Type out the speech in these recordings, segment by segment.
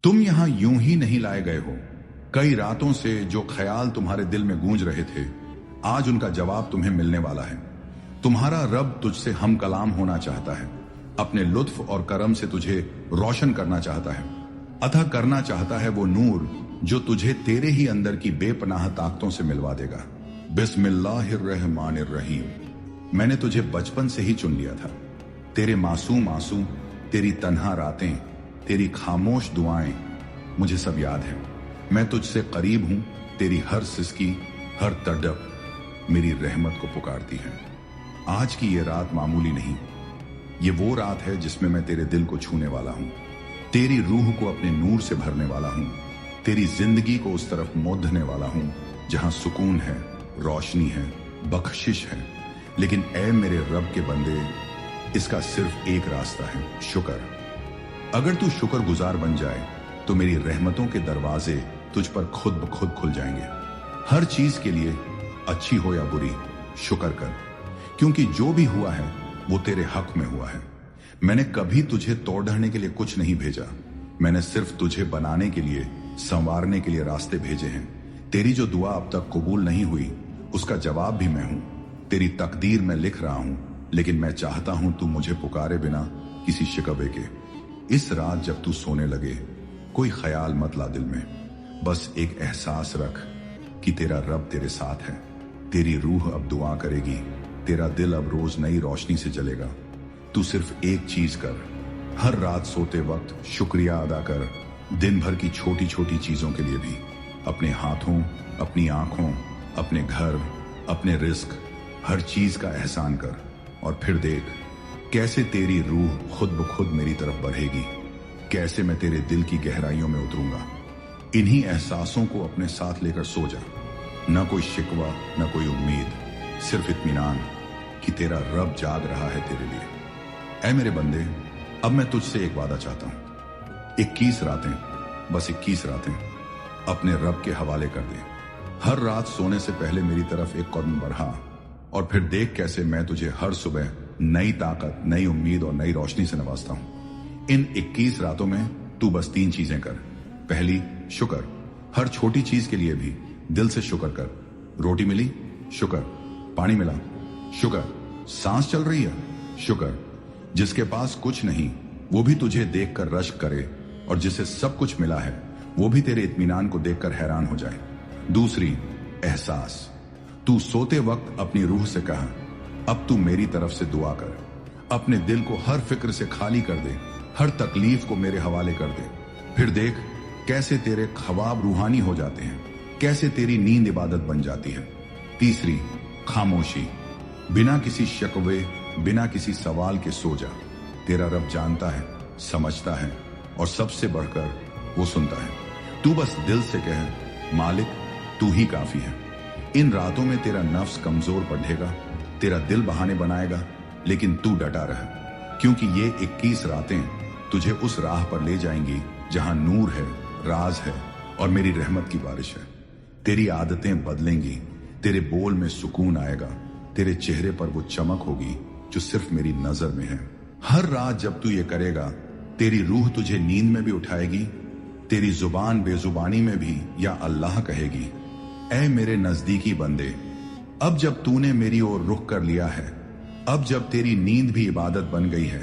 तुम यहां यूं ही नहीं लाए गए हो। कई रातों से जो ख्याल तुम्हारे दिल में गूंज रहे थे, आज उनका जवाब तुम्हें मिलने वाला है। तुम्हारा रब तुझसे हम कलाम होना चाहता है, अपने लुत्फ और करम से तुझे रोशन करना चाहता है, अतः करना चाहता है वो नूर जो तुझे तेरे ही अंदर की बेपनाह ताकतों से मिलवा देगा। बिस्मिल्लाहिर्रहमानिर्रहीम। मैंने तुझे बचपन से ही चुन लिया था। तेरे मासूम आंसू, तेरी तन्हा रातें, तेरी खामोश दुआएं, मुझे सब याद है। मैं तुझसे करीब हूं। तेरी हर सिसकी, हर तड़प मेरी रहमत को पुकारती है। आज की ये रात मामूली नहीं, ये वो रात है जिसमें मैं तेरे दिल को छूने वाला हूं, तेरी रूह को अपने नूर से भरने वाला हूं, तेरी जिंदगी को उस तरफ मोड़ने वाला हूं जहां सुकून है, रोशनी है, बख्शिश है। लेकिन ऐ मेरे रब के बंदे, इसका सिर्फ एक रास्ता है, शुक्र। अगर तू शुक्रगुजार बन जाए तो मेरी रहमतों के दरवाजे तुझ पर खुद ब खुद खुल जाएंगे। हर चीज के लिए, अच्छी हो या बुरी, शुक्र कर, क्योंकि जो भी हुआ है वो तेरे हक में हुआ है। मैंने कभी तुझे तोड़ने के लिए कुछ नहीं भेजा, मैंने सिर्फ तुझे बनाने के लिए, संवारने के लिए रास्ते भेजे हैं। तेरी जो दुआ अब तक कबूल नहीं हुई, उसका जवाब भी मैं हूं। तेरी तकदीर में लिख रहा हूं, लेकिन मैं चाहता हूं तू मुझे पुकारे बिना किसी शिकवे के। इस रात जब तू सोने लगे, कोई ख्याल मत ला दिल में, बस एक एहसास रख कि तेरा रब तेरे साथ है। तेरी रूह अब दुआ करेगी, तेरा दिल अब रोज नई रोशनी से जलेगा। तू सिर्फ एक चीज कर, हर रात सोते वक्त शुक्रिया अदा कर, दिन भर की छोटी छोटी चीजों के लिए भी। अपने हाथों, अपनी आंखों, अपने घर, अपने रिस्क, हर चीज का एहसान कर, और फिर देख कैसे तेरी रूह खुद ब खुद मेरी तरफ बढ़ेगी, कैसे मैं तेरे दिल की गहराइयों में उतरूंगा। इन्हीं एहसासों को अपने साथ लेकर सो जा। न कोई शिकवा, न कोई उम्मीद, सिर्फ इत्मीनान कि तेरा रब जाग रहा है तेरे लिए। ऐ मेरे बंदे, अब मैं तुझसे एक वादा चाहता हूं। 21 रातें, बस 21 रातें अपने रब के हवाले कर दे। हर रात सोने से पहले मेरी तरफ एक कदम बढ़ा, और फिर देख कैसे मैं तुझे हर सुबह नई ताकत, नई उम्मीद और नई रोशनी से नवाजता हूं। इन 21 रातों में तू बस 3 चीजें कर। पहली, शुक्र। हर छोटी चीज के लिए भी दिल से शुक्र कर। रोटी मिली, शुक्र। पानी मिला, शुक्र। सांस चल रही है, शुक्र। जिसके पास कुछ नहीं, वो भी तुझे देखकर रश्क करे, और जिसे सब कुछ मिला है वो भी तेरे इत्मीनान को देखकर हैरान हो जाए। दूसरी, एहसास। तू सोते वक्त अपनी रूह से कहा, अब तू मेरी तरफ से दुआ कर। अपने दिल को हर फिक्र से खाली कर दे, हर तकलीफ को मेरे हवाले कर दे। फिर देख कैसे तेरे ख्वाब रूहानी हो जाते हैं, कैसे तेरी नींद इबादत बन जाती है। तीसरी, खामोशी। बिना किसी शिकवे, बिना किसी सवाल के सो जा। तेरा रब जानता है, समझता है, और सबसे बढ़कर वो सुनता है। तू बस दिल से कहे, मालिक तू ही काफी है। इन रातों में तेरा नफ्स कमजोर पड़ेगा, तेरा दिल बहाने बनाएगा, लेकिन तू डटा रह, क्योंकि ये 21 रातें तुझे उस राह पर ले जाएंगी जहां नूर है, राज है, और मेरी रहमत की बारिश है। तेरी आदतें बदलेंगी, तेरे बोल में सुकून आएगा, तेरे चेहरे पर वो चमक होगी जो सिर्फ मेरी नजर में है। हर रात जब तू ये करेगा, तेरी रूह तुझे नींद में भी उठाएगी, तेरी जुबान बेजुबानी में भी या अल्लाह कहेगी। ऐ मेरे नजदीकी बंदे, अब जब तूने मेरी ओर रुख कर लिया है, अब जब तेरी नींद भी इबादत बन गई है,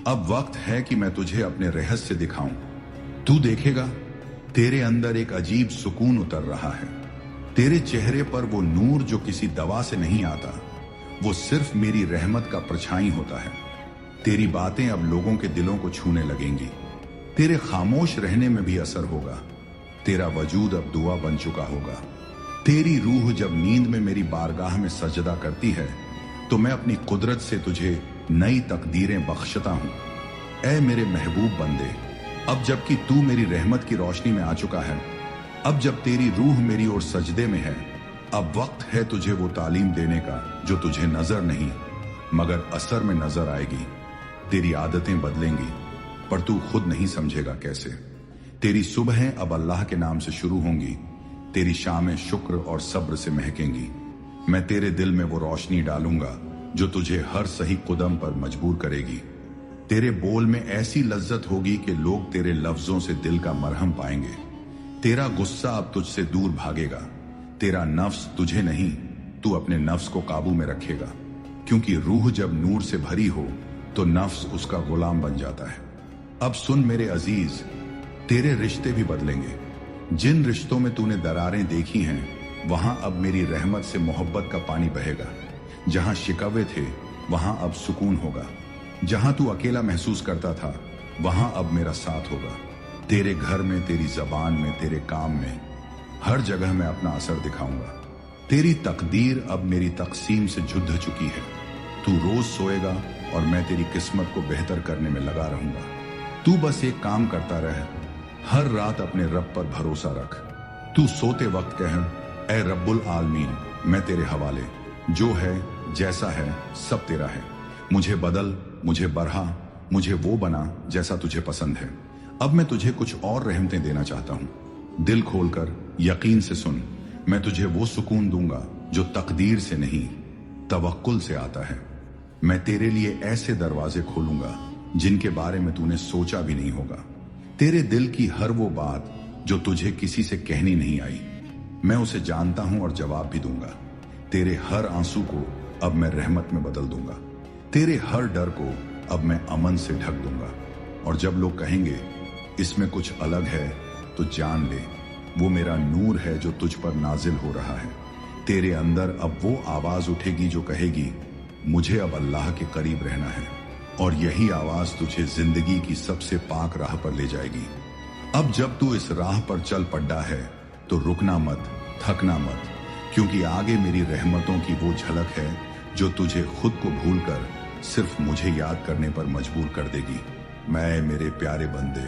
अब वक्त है कि मैं तुझे अपने रहस्य दिखाऊं। तू देखेगा तेरे अंदर एक अजीब सुकून उतर रहा है। तेरे चेहरे पर वो नूर जो किसी दवा से नहीं आता, वो सिर्फ मेरी रहमत का परछाई होता है। तेरी बातें अब लोगों के दिलों को छूने लगेंगी, तेरे खामोश रहने में भी असर होगा। तेरा वजूद अब दुआ बन चुका होगा। तेरी रूह जब नींद में मेरी बारगाह में सजदा करती है, तो मैं अपनी कुदरत से तुझे नई तकदीरें बख्शता हूं। ऐ मेरे महबूब बंदे, अब जबकि तू मेरी रहमत की रोशनी में आ चुका है, अब जब तेरी रूह मेरी ओर सजदे में है, अब वक्त है तुझे वो तालीम देने का जो तुझे नजर नहीं मगर असर में नजर आएगी। तेरी आदतें बदलेंगी, पर तू खुद नहीं समझेगा कैसे। तेरी सुबहें अब अल्लाह के नाम से शुरू होंगी, तेरी शामें शुक्र और सब्र से महकेंगी। मैं तेरे दिल में वो रोशनी डालूंगा जो तुझे हर सही कदम पर मजबूर करेगी। तेरे बोल में ऐसी लज्जत होगी कि लोग तेरे लफ्जों से दिल का मरहम पाएंगे। तेरा गुस्सा अब तुझसे दूर भागेगा। तेरा नफ्स तुझे नहीं, तू अपने नफ्स को काबू में रखेगा, क्योंकि रूह जब नूर से भरी हो तो नफ्स उसका गुलाम बन जाता है। अब सुन मेरे अजीज, तेरे रिश्ते भी बदलेंगे। जिन रिश्तों में तूने दरारें देखी हैं, वहां अब मेरी रहमत से मोहब्बत का पानी बहेगा। जहां शिकवे थे वहां अब सुकून होगा। जहां तू अकेला महसूस करता था वहां अब मेरा साथ होगा। तेरे घर में, तेरी जबान में, तेरे काम में, हर जगह मैं अपना असर दिखाऊंगा। तेरी तकदीर अब मेरी तकसीम से जुड़ चुकी है। तू रोज सोएगा और मैं तेरी किस्मत को बेहतर करने में लगा रहूंगा। तू बस एक काम करता रह, हर रात अपने रब पर भरोसा रख। तू सोते वक्त कह, ऐ रब्बुल आलमीन, मैं तेरे हवाले, जो है जैसा है सब तेरा है। मुझे बदल, मुझे बढ़ा, मुझे वो बना जैसा तुझे पसंद है। अब मैं तुझे कुछ और रहमतें देना चाहता हूं। दिल खोलकर यकीन से सुन, मैं तुझे वो सुकून दूंगा जो तकदीर से नहीं, तवक्कुल से आता है। मैं तेरे लिए ऐसे दरवाजे खोलूंगा जिनके बारे में तूने सोचा भी नहीं होगा। तेरे दिल की हर वो बात जो तुझे किसी से कहनी नहीं आई, मैं उसे जानता हूं और जवाब भी दूंगा। तेरे हर आंसू को अब मैं रहमत में बदल दूंगा। तेरे हर डर को अब मैं अमन से ढक दूंगा। और जब लोग कहेंगे इसमें कुछ अलग है, तो जान ले वो मेरा नूर है जो तुझ पर नाजिल हो रहा है। तेरे अंदर अब वो आवाज उठेगी जो कहेगी मुझे अब अल्लाह के करीब रहना है, और यही आवाज तुझे जिंदगी की सबसे पाक राह पर ले जाएगी। अब जब तू इस राह पर चल पड़ा है तो रुकना मत, थकना मत, क्योंकि आगे मेरी रहमतों की वो झलक है जो तुझे खुद को भूलकर सिर्फ मुझे याद करने पर मजबूर कर देगी। मैं मेरे प्यारे बंदे,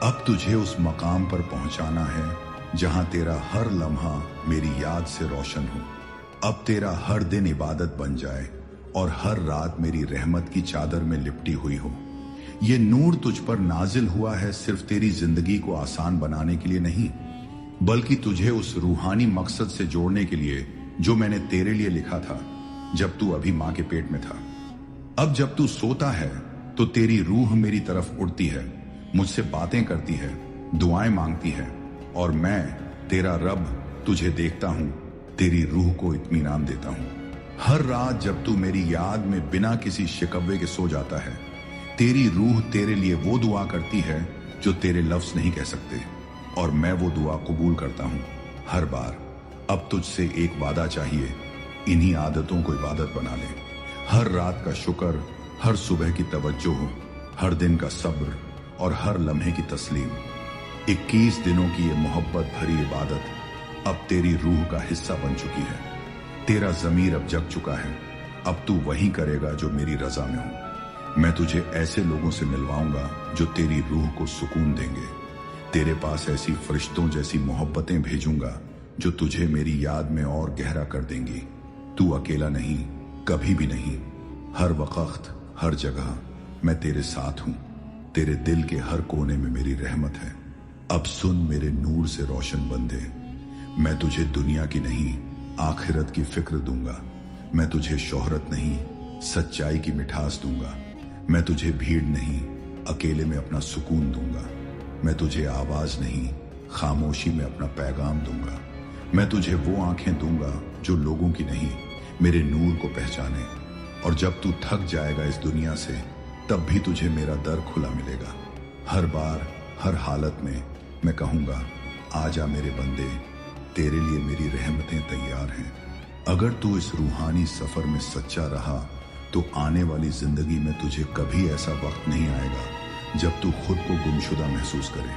अब तुझे उस मकाम पर पहुंचाना है जहां तेरा हर लम्हा मेरी याद से रोशन हो। अब तेरा हर दिन इबादत बन जाए और हर रात मेरी रहमत की चादर में लिपटी हुई हो। ये नूर तुझ पर नाजिल हुआ है सिर्फ तेरी जिंदगी को आसान बनाने के लिए नहीं, बल्कि तुझे उस रूहानी मकसद से जोड़ने के लिए जो मैंने तेरे लिए लिखा था जब तू अभी मां के पेट में था। अब जब तू सोता है तो तेरी रूह मेरी तरफ उड़ती है, मुझसे बातें करती है, दुआएं मांगती है, और मैं तेरा रब तुझे देखता हूं, तेरी रूह को इत्मीनान देता हूं। हर रात जब तू मेरी याद में बिना किसी शिकवे के सो जाता है, तेरी रूह तेरे लिए वो दुआ करती है जो तेरे लफ्ज नहीं कह सकते, और मैं वो दुआ कबूल करता हूं हर बार। अब तुझसे एक वादा चाहिए, इन्हीं आदतों को इबादत बना ले। हर रात का शुक्र, हर सुबह की तवज्जो, हर दिन का सब्र और हर लम्हे की तस्लीम। 21 दिनों की ये मोहब्बत भरी इबादत अब तेरी रूह का हिस्सा बन चुकी है। तेरा ज़मीर अब जग चुका है, अब तू वही करेगा जो मेरी रजा में हो। मैं तुझे ऐसे लोगों से मिलवाऊंगा जो तेरी रूह को सुकून देंगे। तेरे पास ऐसी फरिश्तों जैसी मोहब्बतें भेजूंगा जो तुझे मेरी याद में और गहरा कर देंगी। तू अकेला नहीं, कभी भी नहीं। हर वक्त, हर जगह मैं तेरे साथ हूं। तेरे दिल के हर कोने में मेरी रहमत है। अब सुन मेरे नूर से रोशन बंदे, मैं तुझे दुनिया की नहीं आखिरत की फिक्र दूंगा। मैं तुझे शोहरत नहीं, सच्चाई की मिठास दूंगा। मैं तुझे भीड़ नहीं, अकेले में अपना सुकून दूंगा। मैं तुझे आवाज नहीं, खामोशी में अपना पैगाम दूंगा। मैं तुझे वो आंखें दूंगा जो लोगों की नहीं, मेरे नूर को पहचाने। और जब तू थक जाएगा इस दुनिया से, तब भी तुझे मेरा दर खुला मिलेगा। हर बार, हर हालत में मैं कहूंगा, आजा मेरे बंदे, तेरे लिए मेरी रहमतें तैयार हैं। अगर तू इस रूहानी सफर में सच्चा रहा तो आने वाली जिंदगी में तुझे कभी ऐसा वक्त नहीं आएगा जब तू खुद को गुमशुदा महसूस करे,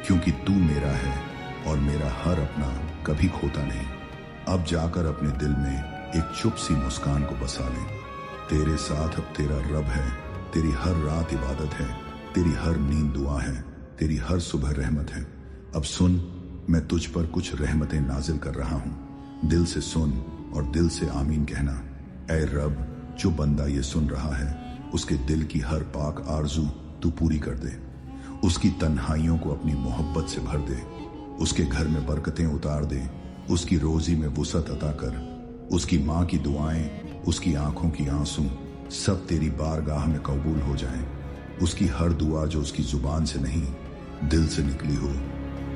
क्योंकि तू मेरा है और मेरा हर अपना कभी खोता नहीं। अब जाकर अपने दिल में एक चुप सी मुस्कान को बसा ले। तेरे साथ अब तेरा रब है, तेरी हर रात इबादत है, तेरी हर नींद दुआ है, तेरी हर सुबह रहमत है। अब सुन, मैं तुझ पर कुछ रहमतें नाजिल कर रहा हूं। दिल से सुन और दिल से आमीन कहना। ऐ रब, जो बंदा ये सुन रहा है उसके दिल की हर पाक आरजू तू पूरी कर दे। उसकी तन्हाइयों को अपनी मोहब्बत से भर दे। उसके घर में बरकतें उतार दे। उसकी रोजी में वुसअत अता कर। उसकी माँ की दुआएं, उसकी आंखों की आंसू सब तेरी बारगाह में कबूल हो जाएं। उसकी हर दुआ जो उसकी जुबान से नहीं दिल से निकली हो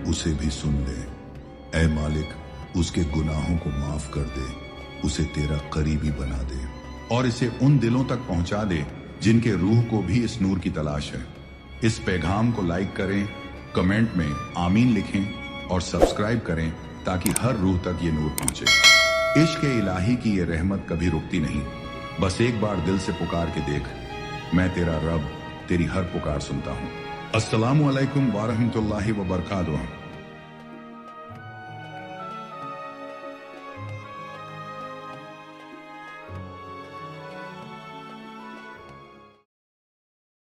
उसे भी सुन ले। ऐ मालिक उसके गुनाहों को माफ कर दे, उसे तेरा करीबी बना दे और इसे उन दिलों तक पहुंचा दे जिनके रूह को भी इस नूर की तलाश है। इस पैगाम को लाइक करें, कमेंट में आमीन लिखें और सब्सक्राइब करें ताकि हर रूह तक ये नूर पहुंचे। इश्क इलाही की ये रहमत कभी रुकती नहीं, बस एक बार दिल से पुकार के देख, मैं तेरा रब तेरी हर पुकार सुनता हूँ। अस्सलामु अलैकुम व रहमतुल्लाहि व बरकातुहू।